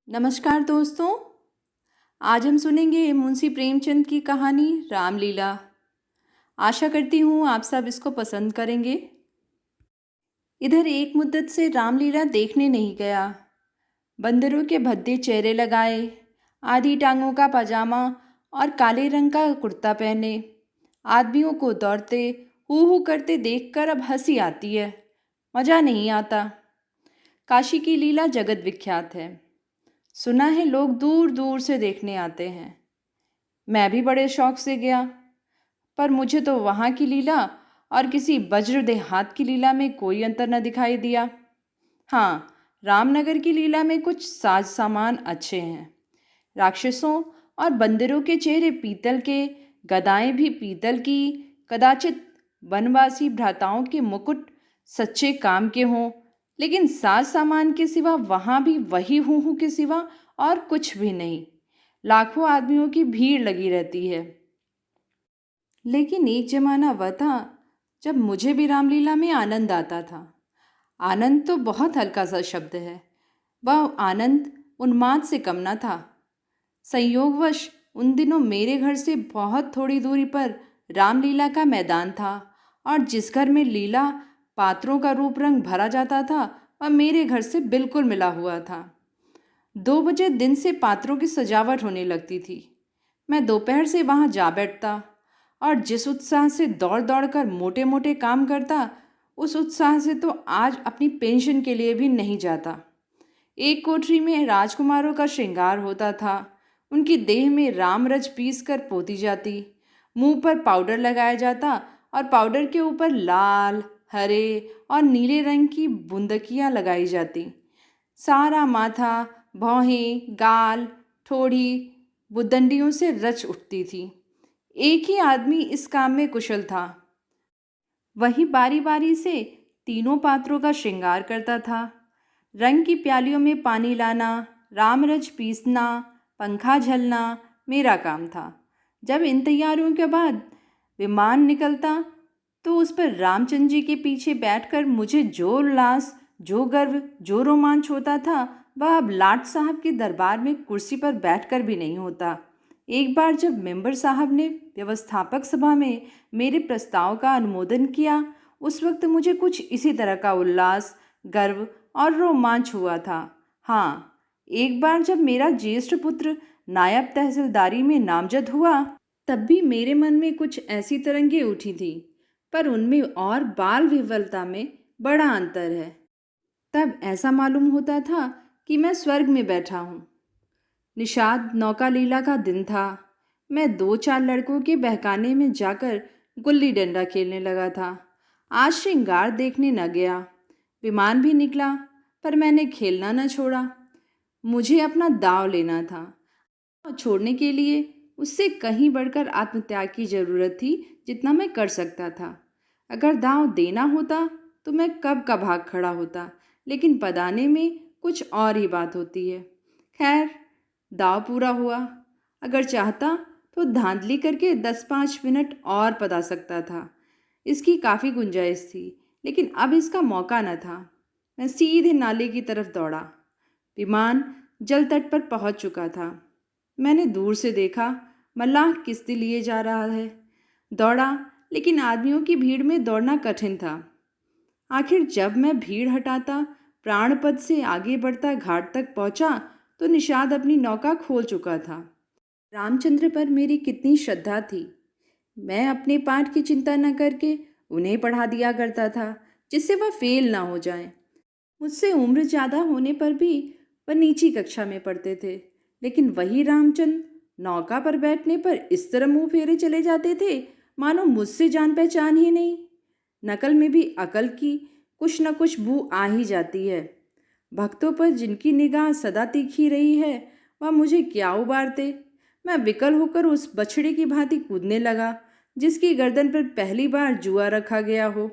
नमस्कार दोस्तों। आज हम सुनेंगे मुंशी प्रेमचंद की कहानी रामलीला। आशा करती हूँ आप सब इसको पसंद करेंगे। इधर एक मुद्दत से रामलीला देखने नहीं गया। बंदरों के भद्दे चेहरे लगाए, आधी टांगों का पजामा और काले रंग का कुर्ता पहने आदमियों को दौड़ते हू हू करते देखकर अब हंसी आती है, मज़ा नहीं आता। काशी की लीला जगत विख्यात है। सुना है लोग दूर दूर से देखने आते हैं। मैं भी बड़े शौक से गया, पर मुझे तो वहाँ की लीला और किसी वज्र देहात की लीला में कोई अंतर न दिखाई दिया। हाँ, रामनगर की लीला में कुछ साज सामान अच्छे हैं। राक्षसों और बंदरों के चेहरे पीतल के, गदाएं भी पीतल की, कदाचित वनवासी भ्राताओं के मुकुट सच्चे काम के हों, लेकिन साज सामान के सिवा वहाँ भी वही हूँ हूँ के सिवा और कुछ भी नहीं। लाखों आदमियों की भीड़ लगी रहती है। लेकिन एक जमाना वह था जब मुझे भी रामलीला में आनंद आता था। आनंद तो बहुत हल्का सा शब्द है। वह आनंद उन्माद से कम न था। संयोगवश उन दिनों मेरे घर से बहुत थोड़ी दूरी पर रामलीला का मैदान था, और जिस घर में लीला पात्रों का रूप रंग भरा जाता था वह मेरे घर से बिल्कुल मिला हुआ था। 2 बजे दिन से पात्रों की सजावट होने लगती थी। मैं दोपहर से वहाँ जा बैठता और जिस उत्साह से दौड़ दौड़ कर मोटे मोटे काम करता, उस उत्साह से तो आज अपनी पेंशन के लिए भी नहीं जाता। एक कोठरी में राजकुमारों का श्रृंगार होता था। उनकी देह में रामरज पीस कर पोती जाती, मुंह पर पाउडर लगाया जाता और पाउडर के ऊपर लाल, हरे और नीले रंग की बूंदकियां लगाई जाती। सारा माथा, भौहें, गाल, ठोड़ी बुदंडियों से रच उठती थी। एक ही आदमी इस काम में कुशल था। वही बारी बारी से तीनों पात्रों का श्रृंगार करता था। रंग की प्यालियों में पानी लाना, रामरज पीसना, पंखा झलना मेरा काम था। जब इन तैयारियों के बाद विमान निकलता तो उस पर रामचंद्र जी के पीछे बैठकर मुझे जो उल्लास, जो गर्व, जो रोमांच होता था, वह अब लाट साहब के दरबार में कुर्सी पर बैठकर भी नहीं होता। एक बार जब मेंबर साहब ने व्यवस्थापक सभा में मेरे प्रस्ताव का अनुमोदन किया, उस वक्त मुझे कुछ इसी तरह का उल्लास, गर्व और रोमांच हुआ था। हाँ, एक बार जब मेरा ज्येष्ठ पुत्र नायब तहसीलदारी में नामजद हुआ, तब भी मेरे मन में कुछ ऐसी तरंगें उठी थी, पर उनमें और बाल विह्वलता में बड़ा अंतर है। तब ऐसा मालूम होता था कि मैं स्वर्ग में बैठा हूँ। निषाद नौका लीला का दिन था। मैं 2-4 लड़कों के बहकाने में जाकर गुल्ली डंडा खेलने लगा था। आज श्रृंगार देखने न गया। विमान भी निकला, पर मैंने खेलना न छोड़ा। मुझे अपना दांव लेना था और छोड़ने के लिए उससे कहीं बढ़कर आत्मत्याग की जरूरत थी, जितना मैं कर सकता था। अगर दांव देना होता तो मैं कब का भाग खड़ा होता, लेकिन पदाने में कुछ और ही बात होती है। खैर, दांव पूरा हुआ। अगर चाहता तो धांधली करके 10-5 मिनट और पदा सकता था। इसकी काफ़ी गुंजाइश थी, लेकिन अब इसका मौका न था। मैं सीधे नाले की तरफ दौड़ा। विमान जल तट पर पहुंच चुका था। मैंने दूर से देखा मल्लाह किश्ती लिए जा रहा है। दौड़ा, लेकिन आदमियों की भीड़ में दौड़ना कठिन था। आखिर जब मैं भीड़ हटाता, प्राणपद से आगे बढ़ता घाट तक पहुंचा तो निषाद अपनी नौका खोल चुका था। रामचंद्र पर मेरी कितनी श्रद्धा थी। मैं अपने पाठ की चिंता न करके उन्हें पढ़ा दिया करता था, जिससे वह फेल ना हो जाए। मुझसे उम्र ज़्यादा होने पर भी वह नीची कक्षा में पढ़ते थे, लेकिन वही रामचंद्र नौका पर बैठने पर इस तरह मुंह फेरे चले जाते थे मानो मुझसे जान पहचान ही नहीं। नकल में भी अकल की कुछ न कुछ बू आ ही जाती है। भक्तों पर जिनकी निगाह सदा तीखी रही है, वह मुझे क्या उबारते। मैं विकल होकर उस बछड़े की भांति कूदने लगा जिसकी गर्दन पर पहली बार जुआ रखा गया हो।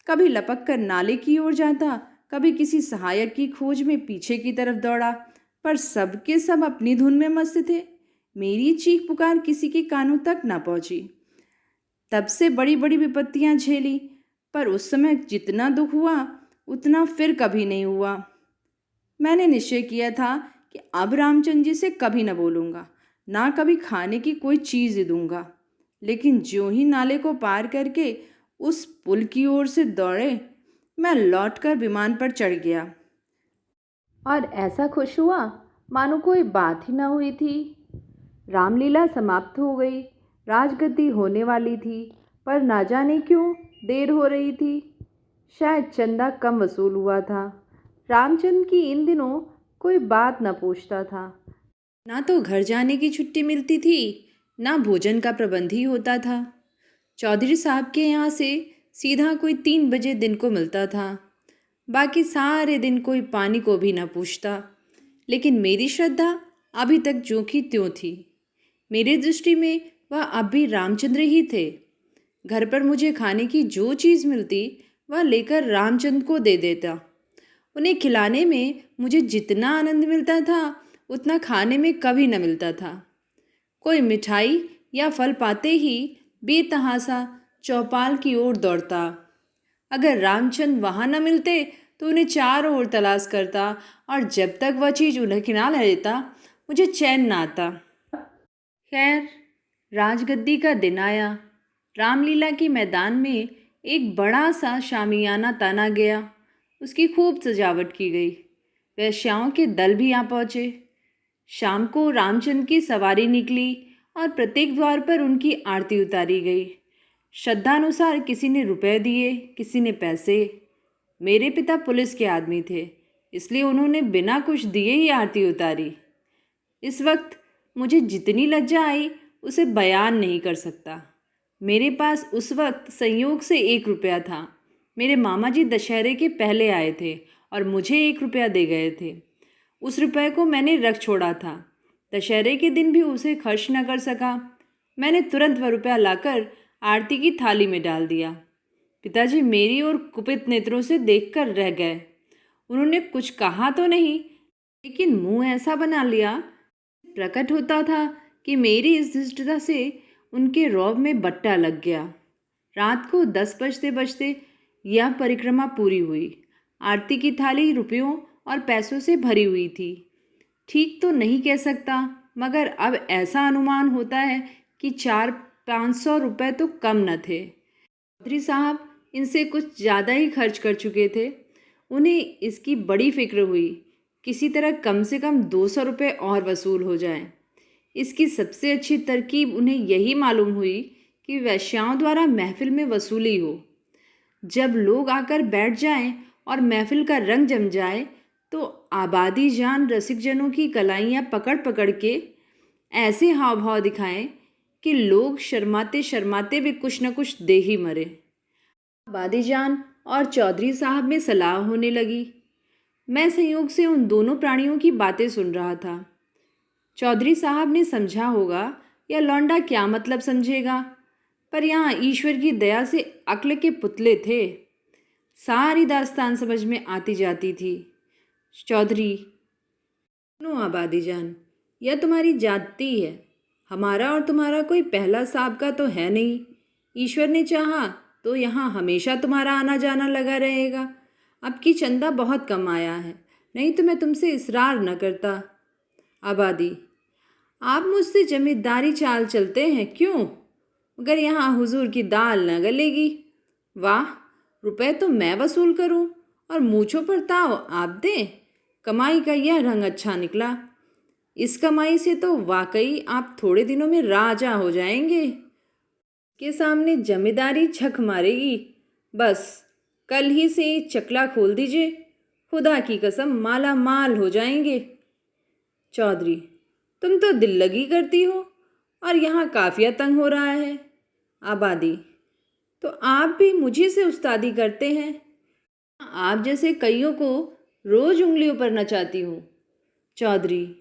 कभी लपक कर नाले की ओर जाता, कभी किसी सहायक की खोज में पीछे की तरफ दौड़ा, पर सब के सब अपनी धुन में मस्त थे। मेरी चीख पुकार किसी के कानों तक न पहुंची। तब से बड़ी बड़ी विपत्तियां झेली, पर उस समय जितना दुख हुआ उतना फिर कभी नहीं हुआ। मैंने निश्चय किया था कि अब रामचंद्र जी से कभी न बोलूँगा, ना कभी खाने की कोई चीज़ दूंगा। लेकिन ज्यों ही नाले को पार करके उस पुल की ओर से दौड़े, मैं लौटकर विमान पर चढ़ गया और ऐसा खुश हुआ मानो कोई बात ही ना हुई थी। रामलीला समाप्त हो गई। राजगद्दी होने वाली थी, पर ना जाने क्यों देर हो रही थी। शायद चंदा कम वसूल हुआ था। रामचंद्र की इन दिनों कोई बात न पूछता था। ना तो घर जाने की छुट्टी मिलती थी, ना भोजन का प्रबंध ही होता था। चौधरी साहब के यहाँ से सीधा कोई 3 बजे दिन को मिलता था। बाकी सारे दिन कोई पानी को भी न पूछता। लेकिन मेरी श्रद्धा अभी तक ज्यों की त्यों थी। मेरी दृष्टि में वह अब भी रामचंद्र ही थे। घर पर मुझे खाने की जो चीज़ मिलती वह लेकर रामचंद्र को दे देता। उन्हें खिलाने में मुझे जितना आनंद मिलता था उतना खाने में कभी न मिलता था। कोई मिठाई या फल पाते ही बेतहासा चौपाल की ओर दौड़ता। अगर रामचंद्र वहाँ न मिलते तो उन्हें चारों ओर तलाश करता, और जब तक वह चीज़ उन्हें खिला लेता मुझे चैन न आता। खैर, राजगद्दी का दिन आया। रामलीला के मैदान में एक बड़ा सा शामियाना ताना गया। उसकी खूब सजावट की गई। वेश्याओं के दल भी आ पहुँचे। शाम को रामचंद्र की सवारी निकली और प्रत्येक द्वार पर उनकी आरती उतारी गई। श्रद्धानुसार किसी ने रुपए दिए, किसी ने पैसे। मेरे पिता पुलिस के आदमी थे, इसलिए उन्होंने बिना कुछ दिए ही आरती उतारी। इस वक्त मुझे जितनी लज्जा आई उसे बयान नहीं कर सकता। मेरे पास उस वक्त संयोग से 1 रुपया था। मेरे मामा जी दशहरे के पहले आए थे और मुझे 1 रुपया दे गए थे। उस रुपये को मैंने रख छोड़ा था। दशहरे के दिन भी उसे खर्च न कर सका। मैंने तुरंत वह रुपया लाकर आरती की थाली में डाल दिया। पिताजी मेरी ओर कुपित नेत्रों से देखकर रह गए। उन्होंने कुछ कहा तो नहीं, लेकिन मुंह ऐसा बना लिया प्रकट होता था कि मेरी इस धृष्टता से उनके रौब में बट्टा लग गया। रात को 10 बजते बजते यह परिक्रमा पूरी हुई। आरती की थाली रुपयों और पैसों से भरी हुई थी। ठीक तो नहीं कह सकता, मगर अब ऐसा अनुमान होता है कि 400-500 रुपये तो कम न थे। चौधरी साहब इनसे कुछ ज़्यादा ही खर्च कर चुके थे। उन्हें इसकी बड़ी फिक्र हुई, किसी तरह कम से कम 200 रुपये और वसूल हो जाए। इसकी सबसे अच्छी तरकीब उन्हें यही मालूम हुई कि वेश्याओं द्वारा महफिल में वसूली हो। जब लोग आकर बैठ जाएं और महफिल का रंग जम जाए तो आबादी जान रसिकजनों की कलाइयाँ पकड़ पकड़ के ऐसे हाव भाव दिखाएं कि लोग शर्माते शर्माते भी कुछ न कुछ दे ही मरे। आबादी जान और चौधरी साहब में सलाह होने लगी। मैं संयोग से उन दोनों प्राणियों की बातें सुन रहा था। चौधरी साहब ने समझा होगा या लौंडा क्या मतलब समझेगा, पर यहाँ ईश्वर की दया से अक्ल के पुतले थे। सारी दास्तान समझ में आती जाती थी। चौधरी, सुनो आबादी जान, यह तुम्हारी जाति है। हमारा और तुम्हारा कोई पहला साबका तो है नहीं। ईश्वर ने चाहा तो यहाँ हमेशा तुम्हारा आना जाना लगा रहेगा। अब की चंदा बहुत कम आया है, नहीं तो मैं तुमसे इसरार न करता। आबादी, आप मुझसे जमींदारी चाल चलते हैं क्यों? मगर यहाँ हुजूर की दाल न गलेगी। वाह, रुपए तो मैं वसूल करूं और मूछों पर ताव आप दें। कमाई का यह रंग अच्छा निकला। इस कमाई से तो वाकई आप थोड़े दिनों में राजा हो जाएंगे। के सामने जमींदारी छक मारेगी। बस कल ही से चकला खोल दीजिए, खुदा की कसम माला माल हो जाएंगे। चौधरी, तुम तो दिल लगी करती हो और यहाँ काफिया तंग हो रहा है। आबादी, तो आप भी मुझे से उस्तादी करते हैं। आप जैसे कईयों को रोज उंगलियों पर नचाती हूँ। चौधरी,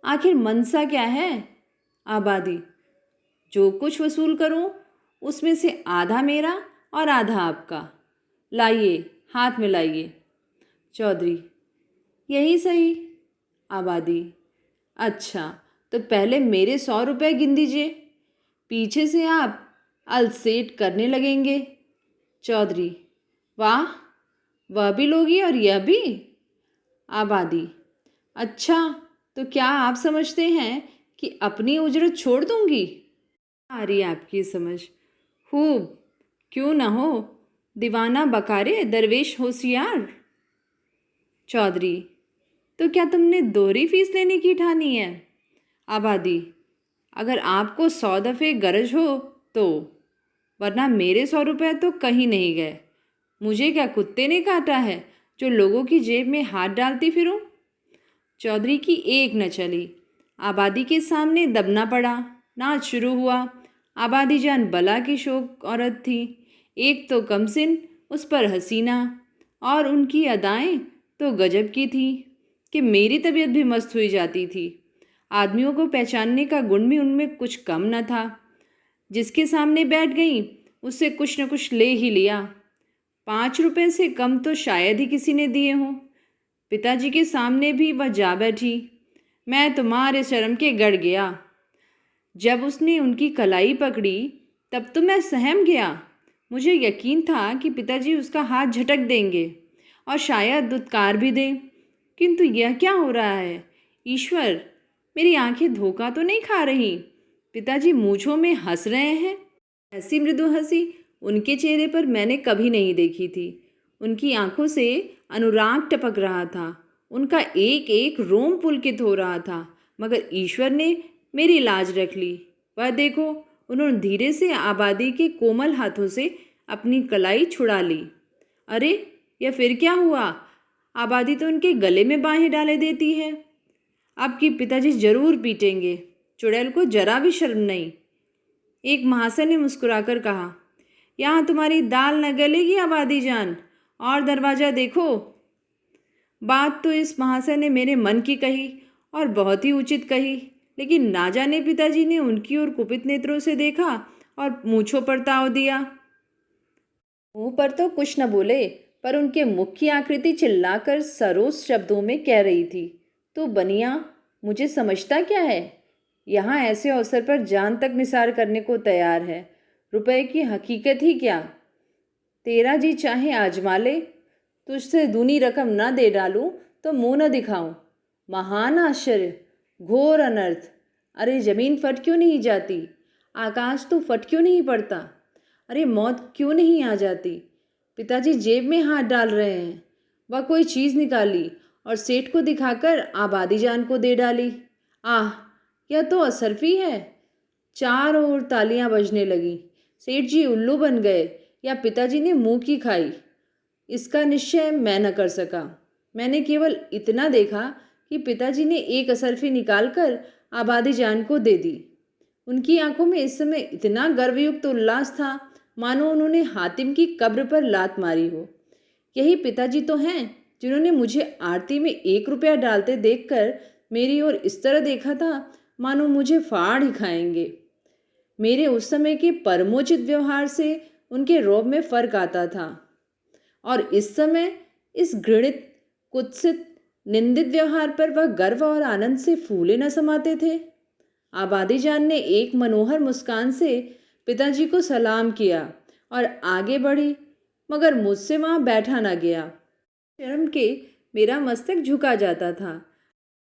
आखिर मनसा क्या है? आबादी, जो कुछ वसूल करूँ उसमें से आधा मेरा और आधा आपका। लाइए, हाथ में लाइए। चौधरी, यही सही। आबादी, अच्छा तो पहले मेरे 100 रुपये गिन दीजिए, पीछे से आप अलसेट करने लगेंगे। चौधरी, वाह, वह भी लोगी और यह भी? आबादी, अच्छा, तो क्या आप समझते हैं कि अपनी उजरत छोड़ दूंगी? आ रही आपकी समझ। खूब, क्यों ना हो। दीवाना बकारे दरवेश होशियार। चौधरी, तो क्या तुमने दोहरी फीस लेने की ठानी है? आबादी, अगर आपको 100 दफ़े गरज हो तो, वरना मेरे 100 रुपये तो कहीं नहीं गए। मुझे क्या कुत्ते ने काटा है जो लोगों की जेब में हाथ डालती फिरूं? चौधरी की एक न चली। आबादी के सामने दबना पड़ा। नाच शुरू हुआ। आबादी जान बला की शौक औरत थी। एक तो कमसिन, उस पर हसीना, और उनकी अदाएं तो गजब की थी कि मेरी तबीयत भी मस्त हुई जाती थी। आदमियों को पहचानने का गुण भी उनमें कुछ कम न था। जिसके सामने बैठ गई उससे कुछ न कुछ ले ही लिया। 5 रुपए से कम तो शायद ही किसी ने दिए हों। पिताजी के सामने भी वह जा बैठी। मैं तुम्हारे शर्म के गड़ गया। जब उसने उनकी कलाई पकड़ी तब तो मैं सहम गया। मुझे यकीन था कि पिताजी उसका हाथ झटक देंगे और शायद दुत्कार भी दें, किंतु यह क्या हो रहा है? ईश्वर, मेरी आंखें धोखा तो नहीं खा रही? पिताजी मूंछों में हंस रहे हैं। ऐसी मृदु हंसी उनके चेहरे पर मैंने कभी नहीं देखी थी। उनकी आंखों से अनुराग टपक रहा था। उनका एक एक रोम पुलकित हो रहा था। मगर ईश्वर ने मेरी लाज रख ली। वह देखो, उन्होंने धीरे से आबादी के कोमल हाथों से अपनी कलाई छुड़ा ली। अरे, यह फिर क्या हुआ? आबादी तो उनके गले में बाहें डाले देती है। आपके पिताजी जरूर पीटेंगे। चुड़ैल को जरा भी शर्म नहीं। एक महाशय ने मुस्कुराकर कहा, यहाँ तुम्हारी दाल न गलेगी आबादी जान, और दरवाज़ा देखो। बात तो इस महाशय ने मेरे मन की कही और बहुत ही उचित कही, लेकिन ना जाने पिताजी ने उनकी ओर कुपित नेत्रों से देखा और मूंछों पर ताव दिया। मुंह पर तो कुछ न बोले, पर उनके मुख की आकृति चिल्लाकर सरोस शब्दों में कह रही थी, तो बनिया, मुझे समझता क्या है? यहाँ ऐसे अवसर पर जान तक निसार करने को तैयार है। रुपए की हकीकत ही क्या? तेरा जी चाहे आजमा ले। तुझसे दूनी रकम न दे डालूं तो मुंह न दिखाऊं। महान आश्चर्य, घोर अनर्थ। अरे जमीन फट क्यों नहीं जाती? आकाश तो फट क्यों नहीं पड़ता? अरे मौत क्यों नहीं आ जाती? पिताजी जेब में हाथ डाल रहे हैं। वह कोई चीज़ निकाली और सेठ को दिखाकर आबादी जान को दे डाली। आह, यह तो असरफी है। चारों ओर तालियां बजने लगी। सेठ जी उल्लू बन गए या पिताजी ने मुंह की खाई, इसका निश्चय मैं न कर सका। मैंने केवल इतना देखा कि पिताजी ने एक असरफी निकालकर आबादी जान को दे दी। उनकी आंखों में इस समय इतना गर्वयुक्त उल्लास था मानो उन्होंने हातिम की कब्र पर लात मारी हो। यही पिताजी तो हैं जिन्होंने मुझे आरती में 1 रुपया डालते देखकर मेरी ओर इस तरह देखा था मानो मुझे फाड़ ही खाएंगे। मेरे उस समय के परमोचित व्यवहार से उनके रौब में फर्क आता था, और इस समय इस घृणित, कुत्सित, निंदित व्यवहार पर वह गर्व और आनंद से फूले न समाते थे। आबादी जान ने एक मनोहर मुस्कान से पिताजी को सलाम किया और आगे बढ़ी, मगर मुझसे वहाँ बैठा न गया। शर्म के मेरा मस्तक झुका जाता था।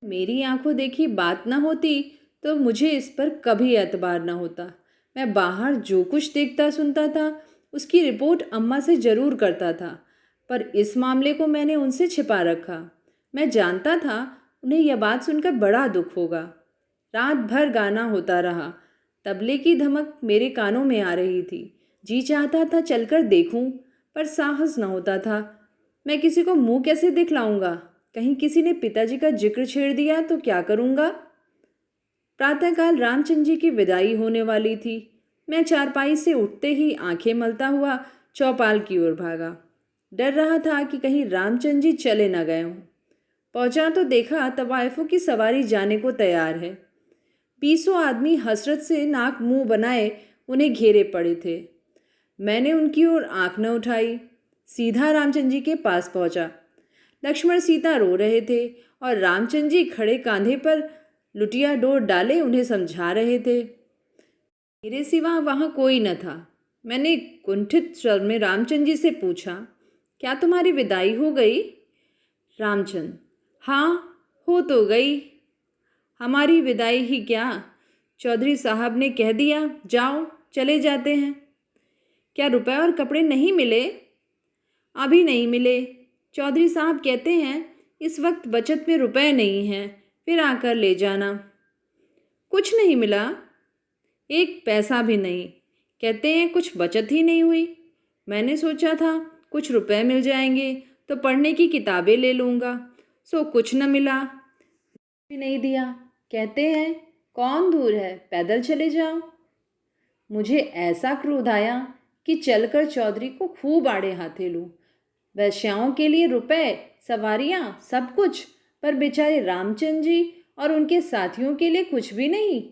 मेरी आंखों देखी बात न होती तो मुझे इस पर कभी एतबार न होता। मैं बाहर जो कुछ देखता सुनता था उसकी रिपोर्ट अम्मा से जरूर करता था, पर इस मामले को मैंने उनसे छिपा रखा। मैं जानता था उन्हें यह बात सुनकर बड़ा दुख होगा। रात भर गाना होता रहा। तबले की धमक मेरे कानों में आ रही थी। जी चाहता था चलकर देखूं, पर साहस न होता था। मैं किसी को मुंह कैसे दिखलाऊंगा? कहीं किसी ने पिताजी का जिक्र छेड़ दिया तो क्या करूंगा? प्रातःकाल रामचंद्र जी की विदाई होने वाली थी। मैं चारपाई से उठते ही आंखें मलता हुआ चौपाल की ओर भागा। डर रहा था कि कहीं रामचंद्र जी चले न गए हों। पहुंचा तो देखा तवाइफों की सवारी जाने को तैयार है। 20 आदमी हसरत से नाक मुंह बनाए उन्हें घेरे पड़े थे। मैंने उनकी ओर आंख न उठाई, सीधा रामचंद्र जी के पास पहुंचा। लक्ष्मण सीता रो रहे थे और रामचंद्र जी खड़े कांधे पर लुटिया डोर डाले उन्हें समझा रहे थे। मेरे सिवा वहाँ कोई न था। मैंने कुंठित स्वर में रामचंद्र जी से पूछा, क्या तुम्हारी विदाई हो गई? रामचंद्र, हाँ, हो तो गई हमारी विदाई ही क्या। चौधरी साहब ने कह दिया जाओ चले जाते हैं। क्या रुपए और कपड़े नहीं मिले? अभी नहीं मिले। चौधरी साहब कहते हैं इस वक्त बचत में रुपए नहीं हैं, फिर आकर ले जाना। कुछ नहीं मिला? एक पैसा भी नहीं। कहते हैं कुछ बचत ही नहीं हुई। मैंने सोचा था कुछ रुपए मिल जाएंगे तो पढ़ने की किताबें ले लूँगा, सो कुछ न मिला भी नहीं दिया। कहते हैं कौन दूर है, पैदल चले जाओ। मुझे ऐसा क्रोध आया कि चलकर चौधरी को खूब आड़े हाथे लूँ। वैश्याओं के लिए रुपए, सवारियाँ, सब कुछ, पर बेचारे रामचंद्र जी और उनके साथियों के लिए कुछ भी नहीं।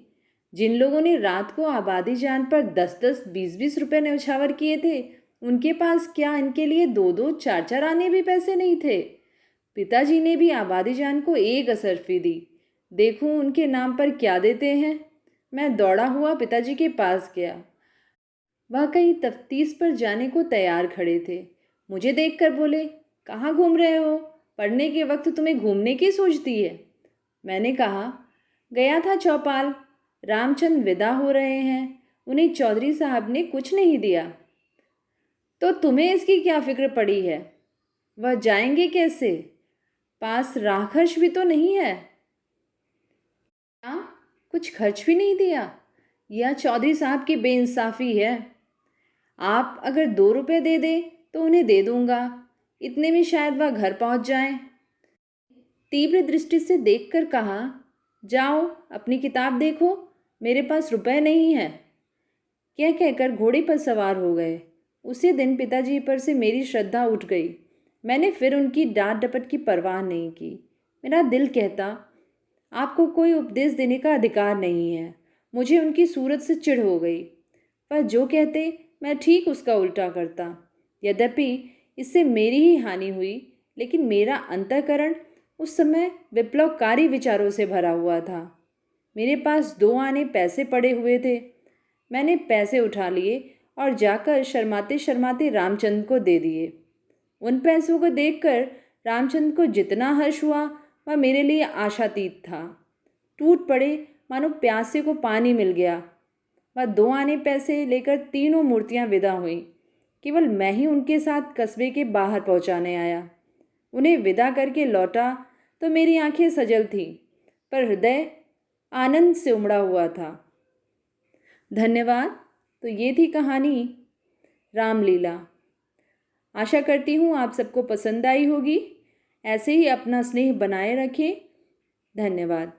जिन लोगों ने रात को आबादी जान पर 10-10, 20-20 रुपए न्यौछावर किए थे, उनके पास क्या इनके लिए 2-2, 4-4 आने भी पैसे नहीं थे। पिताजी ने भी आबादी जान को एक असरफी दी। देखूं उनके नाम पर क्या देते हैं। मैं दौड़ा हुआ पिताजी के पास गया। वह कहीं तफ्तीश पर जाने को तैयार खड़े थे। मुझे देखकर बोले, कहाँ घूम रहे हो? पढ़ने के वक्त तुम्हें घूमने की सूझती है। मैंने कहा, गया था चौपाल। रामचंद्र विदा हो रहे हैं, उन्हें चौधरी साहब ने कुछ नहीं दिया। तो तुम्हें इसकी क्या फिक्र पड़ी है? वह जाएंगे कैसे? पास राह खर्च भी तो नहीं है। क्या कुछ खर्च भी नहीं दिया? यह चौधरी साहब की बेइंसाफ़ी है। आप अगर 2 रुपये दे दें तो उन्हें दे दूंगा, इतने में शायद वह घर पहुंच जाएं। तीव्र दृष्टि से देखकर कहा, जाओ अपनी किताब देखो, मेरे पास रुपए नहीं है। क्या कहकर घोड़े पर सवार हो गए। उसी दिन पिताजी पर से मेरी श्रद्धा उठ गई। मैंने फिर उनकी डांट डपट की परवाह नहीं की। मेरा दिल कहता, आपको कोई उपदेश देने का अधिकार नहीं है। मुझे उनकी सूरत से चिढ़ हो गई। वह जो कहते मैं ठीक उसका उल्टा करता। यद्यपि इससे मेरी ही हानि हुई, लेकिन मेरा अंतःकरण उस समय विप्लवकारी विचारों से भरा हुआ था। मेरे पास 2 आने पैसे पड़े हुए थे। मैंने पैसे उठा लिए और जाकर शर्माते शर्माते रामचंद्र को दे दिए। उन पैसों को देखकर रामचंद्र को जितना हर्ष हुआ वह मेरे लिए आशातीत था। टूट पड़े मानो प्यासे को पानी मिल गया। वह 2 आने पैसे लेकर तीनों मूर्तियां विदा हुईं। केवल मैं ही उनके साथ कस्बे के बाहर पहुंचाने आया। उन्हें विदा करके लौटा तो मेरी आंखें सजल थीं, पर हृदय आनंद से उमड़ा हुआ था। धन्यवाद। तो ये थी कहानी रामलीला। आशा करती हूँ आप सबको पसंद आई होगी। ऐसे ही अपना स्नेह बनाए रखें। धन्यवाद।